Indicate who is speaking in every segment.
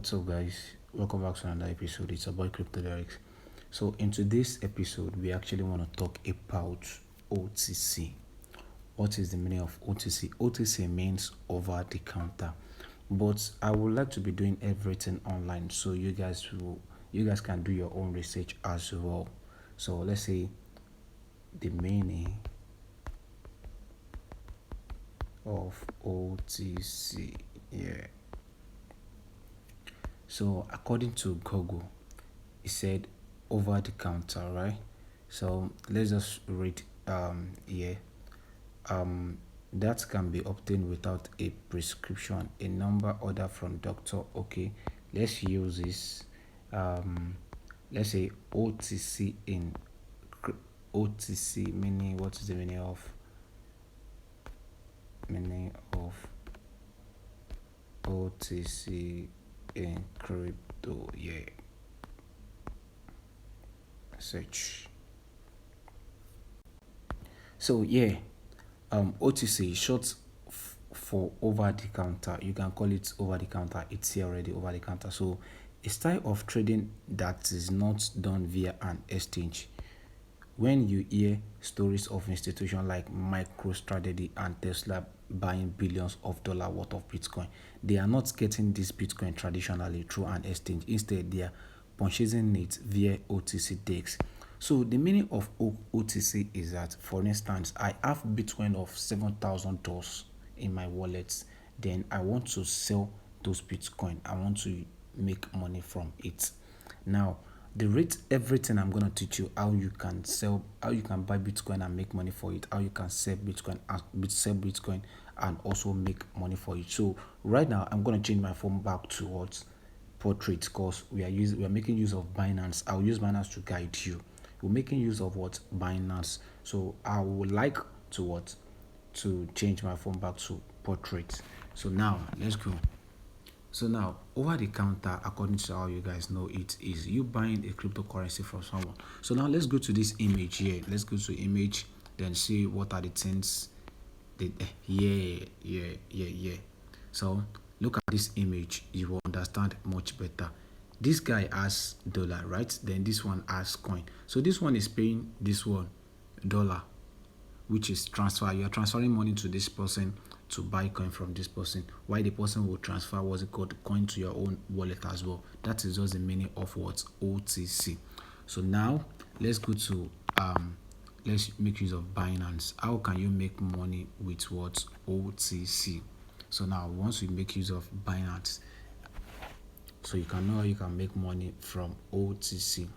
Speaker 1: What's up, guys? Welcome back to another episode. It's about crypto lyrics. So, in today's episode, we actually want to talk about OTC. What is the meaning of OTC? OTC means over the counter, but I would like to be doing everything online, so you guys can do your own research as well. So, let's say the meaning of OTC. Yeah. So, according to Google, it said over the counter, right? So let's just read here. That can be obtained without a prescription, a number order from doctor. Okay, let's use this. Let's say OTC in OTC meaning. What is the meaning of OTC in crypto? Yeah. Search. So yeah, OTC short for over the counter. You can call it over the counter. It's here already, over the counter. So a style of trading that is not done via an exchange. When you hear stories of institutions like MicroStrategy and Tesla buying billions of dollars worth of Bitcoin, they are not getting this Bitcoin traditionally through an exchange. Instead, they are purchasing it via OTC DEX. So the meaning of OTC is that, for instance, I have Bitcoin of $7,000 in my wallet. Then I want to sell those Bitcoin. I want to make money from it. Now, the rate, everything I'm gonna teach you how you can sell, how you can buy Bitcoin and make money for it, how you can sell Bitcoin and also make money for it. So right now I'm gonna change my phone back towards portrait because we are making use of Binance. I'll use Binance to guide you. We're making use of what? Binance. So I would like to change my phone back to portrait. So now let's go. So now, over the counter, according to how you guys know it, is you buying a cryptocurrency from someone. So now let's go to this image here. Let's go to image, then see what are the things. Yeah. So look at this image. You will understand much better. This guy has dollar, right? Then this one has coin. So this one is paying this one dollar, which is transfer. You are transferring money to this person to buy coin from this person. Why the person will transfer what's it called coin to your own wallet as well. That is just the meaning of what OTC. So now let's go to let's make use of Binance. How can you make money with what OTC? So now once we make use of Binance, so you can know how you can make money from OTC.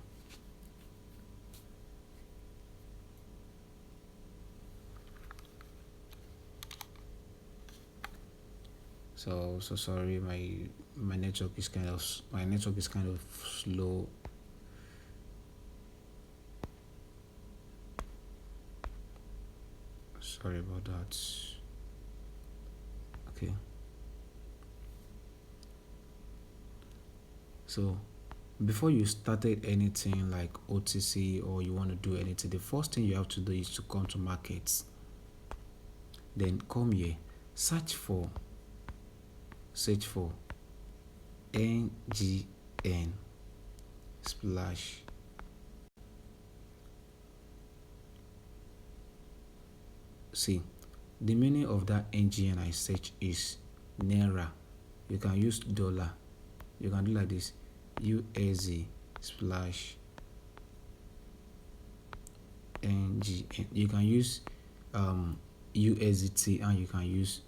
Speaker 1: So sorry, my network is kind of slow. Sorry about that. Okay. So before you started anything like OTC or you want to do anything, the first thing you have to do is to come to markets. Then come here, search for NGN splash. See, the meaning of that NGN I search is Naira. You can use dollar. You can do like this, USD splash NGN. You can use USDT and you can use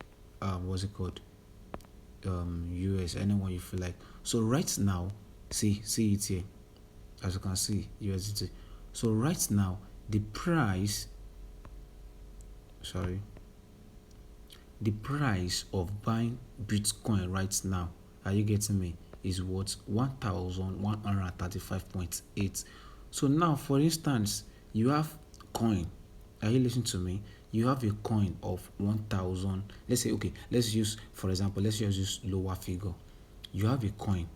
Speaker 1: what's it called, US, anyone you feel like. So right now, see it here, as you can see, USDT. So right now the price of buying Bitcoin right now, are you getting me, is what 1,135.8. So now, for instance, you have coin, are you listening to me? You have a coin of 1,000. Let's say, okay, let's use, for example, let's just use lower figure. You have a coin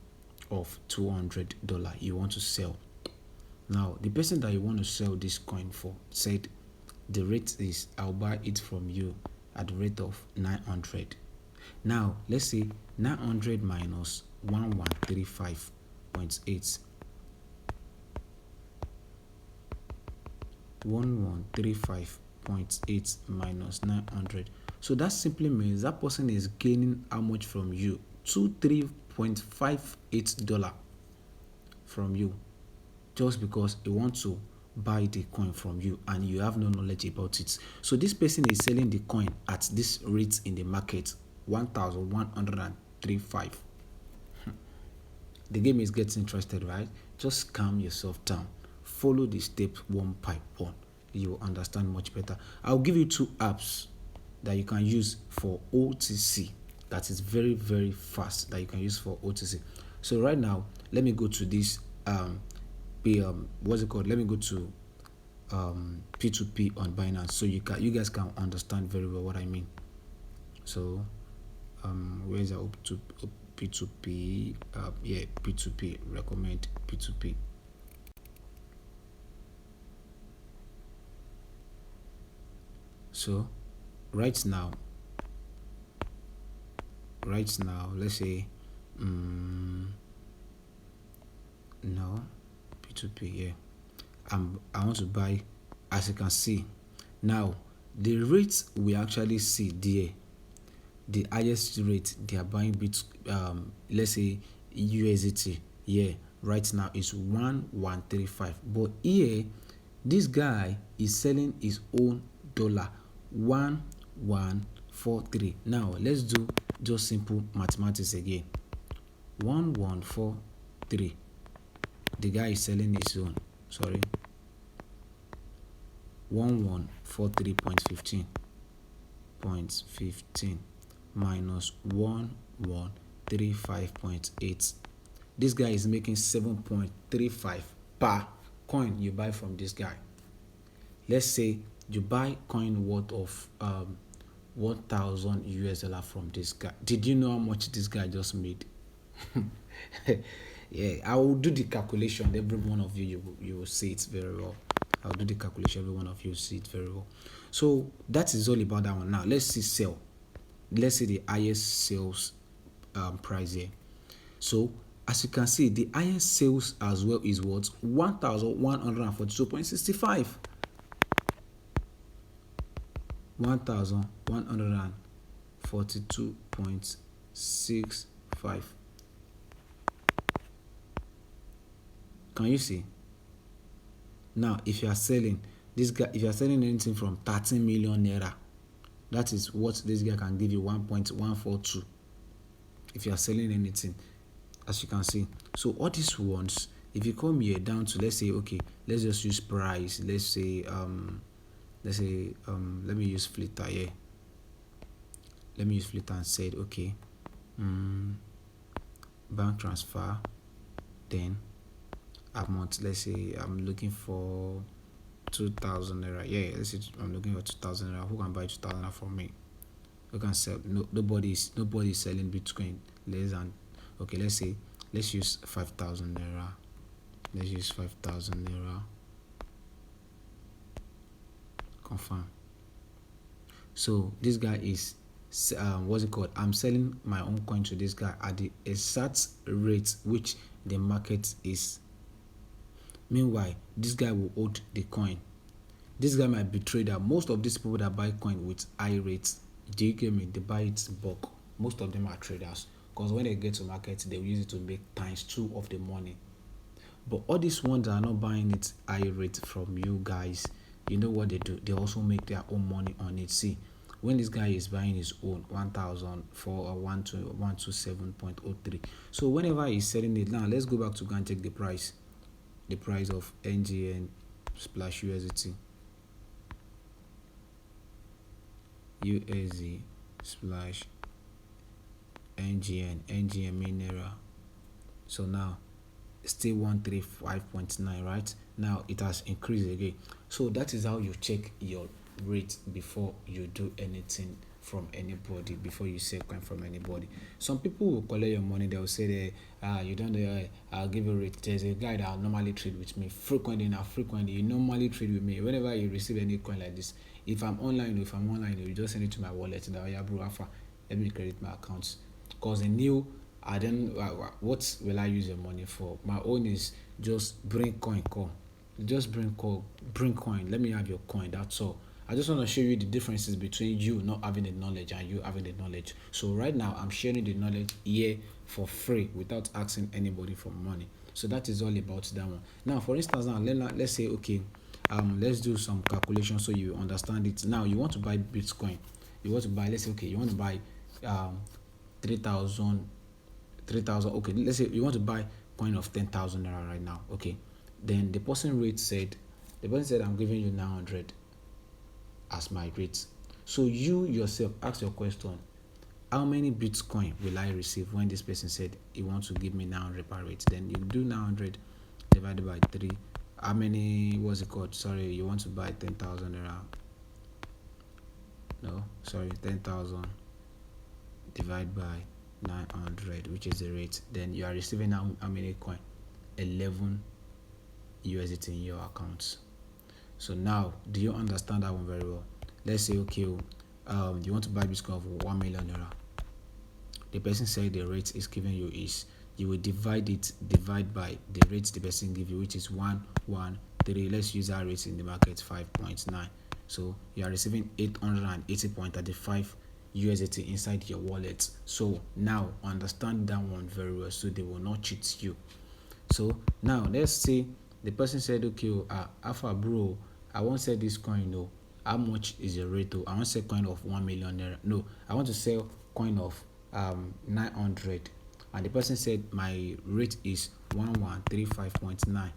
Speaker 1: of $200 you want to sell. Now the person that you want to sell this coin for said the rate is, I'll buy it from you at the rate of 900. Now let's say 900 minus 1135.8. 1135.8 minus 900. So that simply means that person is gaining how much from you? $23.58 from you, just because he wants to buy the coin from you and you have no knowledge about it. So this person is selling the coin at this rate in the market, 1135. The game is getting interested, right? Just calm yourself down. Follow the steps one by one. You will understand much better. I'll give you two apps that you can use for OTC. That is very, very fast, that you can use for OTC. So right now, let me go to this what's it called? Let me go to P2P on Binance, so you guys can understand very well what I mean. So where's the up to P2P? Yeah, P2P. Recommend P2P. So right now, let's say no P2P. Yeah, I want to buy. As you can see now, the rates we actually see there, the highest rate they are buying let's say USDT, yeah, right now is 1135. But here, this guy is selling his own dollar, 1143. Now let's do just simple mathematics again. 1143. The guy is selling his own. Sorry. 1143.15 minus 1135.8. This guy is making 7.35 per coin you buy from this guy. Let's say you buy coin worth of 1,000 US dollar from this guy. Did you know how much this guy just made? Yeah, I will do the calculation. Every one of you will see it very well. I'll do the calculation. Every one of you will see it very well. So that is all about that one. Now let's see sell. Let's see the highest sales price here. So as you can see, the highest sales as well is what? 1,142.65. 1,142.65. Can you see? Now, if you are selling this guy, if you are selling anything from 13 million naira, that is what this guy can give you, 1.142. If you are selling anything, as you can see. So all these ones, if you come here down to, let's say, okay, let's just use price. Let's say let me use Flitter here. Let me use Flitter and said, okay, bank transfer, then amount. Let's say I'm looking for 2,000 naira. Yeah, let's say I'm looking for 2,000 naira. Who can buy 2,000 naira from me? Who can sell? No, nobody is selling Bitcoin less than. Okay, let's use 5,000 naira. Let's use 5,000 naira. Confirm. So this guy is what's it called? I'm selling my own coin to this guy at the exact rate which the market is. Meanwhile, this guy will hold the coin. This guy might be trader. Most of these people that buy coin with high rates, do you get me? They buy it in bulk. Most of them are traders, because when they get to market, they will use it to make ×2 of the money. But all these ones that are not buying it high rate from you guys, you know what they do? They also make their own money on it. See, when this guy is buying his own 1,000 for 127.03. So whenever he's selling it, now let's go back to go and check the price. The price of NGN/USDT. USD/NGN Minera. So now still 135.9, right? Now it has increased again. So that is how you check your rate before you do anything from anybody, before you sell coin from anybody. Some people will collect your money. They will say that you don't know, I'll give you a rate. There's a guy that I'll normally trade with me frequently. You normally trade with me. Whenever you receive any coin like this, if I'm online, you just send it to my wallet. Now, yeah, bro, Alpha, let me credit my accounts, because he knew I don't. What will I use your money for? My own is just bring coin, come. Just bring coin. Let me have your coin. That's all. I just want to show you the differences between you not having the knowledge and you having the knowledge. So right now, I'm sharing the knowledge here for free without asking anybody for money. So that is all about that one. Now, for instance, now let's say okay, let's do some calculation so you understand it. Now you want to buy Bitcoin. You want to buy. Let's say okay, you want to buy um 3,000 3,000. Okay, let's say you want to buy coin of 10,000 naira right now. Okay, then the person said I'm giving you 900 as my rate. So you yourself ask your question: how many Bitcoin will I receive when this person said he wants to give me 900 per rate? Then you do 900 divided by 3. How many, what's it called? Sorry, you want to buy 10,000 naira. No, sorry, 10,000 divided by 900, which is the rate. Then you are receiving how many coin? 11 USDT in your account. So now, do you understand that one very well? Let's say okay, you want to buy Bitcoin for 1 million naira. The person said the rate is giving you is, you will divide by the rate the person give you, which is 113. Let's use that rate in the market, 5.9. So you are receiving 880.35 USDT inside your wallet. So now understand that one very well, so they will not cheat you. So now let's say the person said, okay, Alpha bro, I want to sell this coin. No, how much is the rate? I want to sell coin of 1 million naira. No, I want to sell coin of 900. And the person said my rate is 1135.9.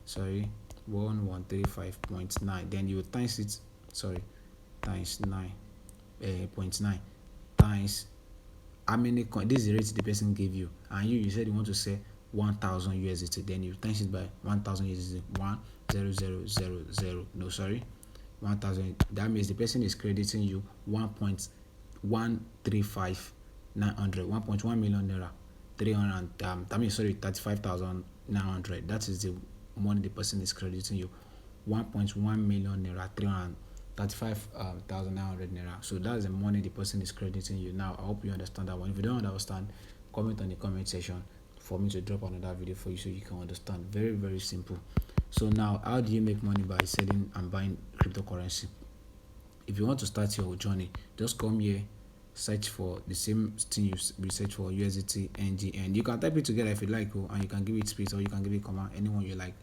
Speaker 1: Sorry, 1135.9. Then you times it. Sorry, times 9.9 times how many coin. This is the rate the person gave you, and you said you want to sell 1,000 USDT. Then you times it by 1,000 USDT. 10000. No, sorry, 1,000. That means the person is crediting you 1.135 900, 1.1 million naira, 300. I mean, sorry, 35,900. That is the money the person is crediting you. 1.1 million naira, 335,900 naira. So that's the money the person is crediting you. Now, I hope you understand that one. If you don't understand, comment on the comment section for me to drop another video for you so you can understand. Very, very simple. So now, how do you make money by selling and buying cryptocurrency? If you want to start your journey, just come here, search for the same thing you search for, USDT NGN. You can type it together if you like, and you can give it space or you can give it command, anyone you like.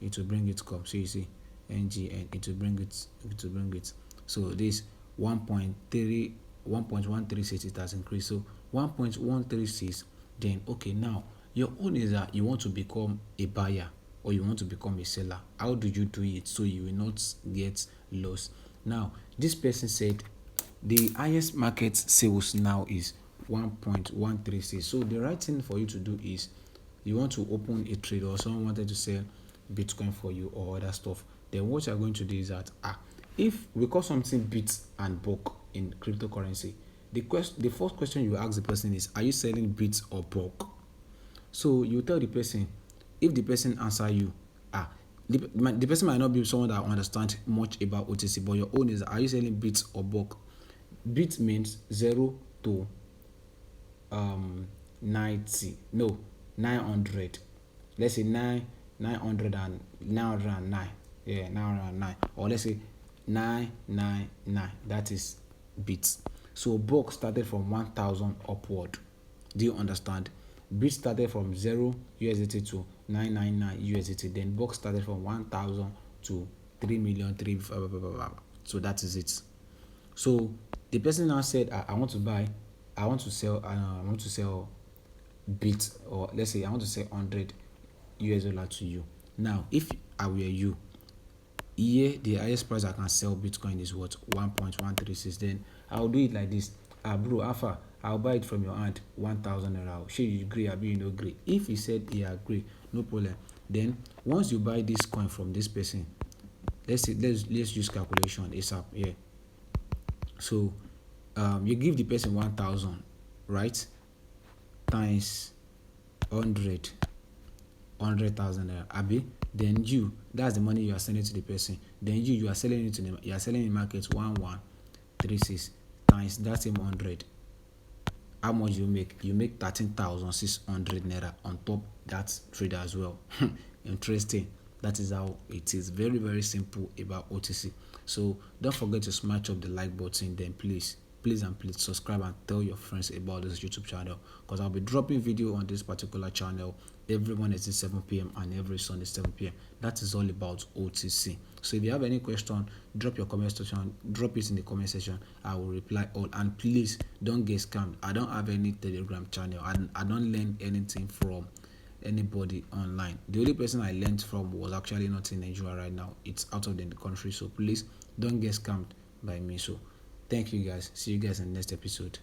Speaker 1: It will bring it come. So you see NGN, it will bring it. So this 1.136, it has increased. So 1.136. Then okay, now your own is that you want to become a buyer or you want to become a seller. How do you do it so you will not get lost? Now this person said the highest market sales now is 1.136. So the right thing for you to do is, you want to open a trade or someone wanted to sell Bitcoin for you or other stuff, then what you are going to do is that if we call something bit and bulk in cryptocurrency, the first question you ask the person is, are you selling bits or bulk? So you tell the person. If the person answer you, the person might not be someone that understands much about OTC, but your own is, are you selling bits or bulk? Bit means 0 to 90, no, 900. Let's say 909. Yeah, 909. Or let's say 999. That is bits. So bulk started from 1,000 upward. Do you understand? Bit started from 0 USDT to 999 USDT. Then bulk started from 1,000 to 3 million, 3 blah, blah, blah, blah. So that is it. So the person now said, I want to sell bit, or let's say I want to sell 100 US dollar to you. Now, if I were you, here the highest price I can sell Bitcoin is what? 1.136. Then I'll do it like this. Bro, Alpha, I'll buy it from your hand, 1,000 naira. Should you agree? You no agree? If he said he agree, no problem. Then once you buy this coin from this person, let's use calculation ASAP. Yeah. So you give the person 1,000, right? Times 100,000 naira. Abi, then that's the money you are sending to the person. Then you are selling it to them. You are selling in market 1136 times that same 100. How much you make? You make 13,600 naira on top that trade as well. Interesting. That is how it is. Very, very simple about OTC. So don't forget to smash up the like button. Then please and please subscribe and tell your friends about this YouTube channel, because I'll be dropping video on this particular channel every Wednesday 7 p.m. and every Sunday 7 p.m. That is all about OTC. So if you have any question, drop your comment section, drop it in the comment section. I will reply all. And please don't get scammed. I don't have any Telegram channel. I don't learn anything from anybody online. The only person I learned from was actually not in Nigeria right now. It's out of the country. So please don't get scammed by me. So thank you guys. See you guys in the next episode.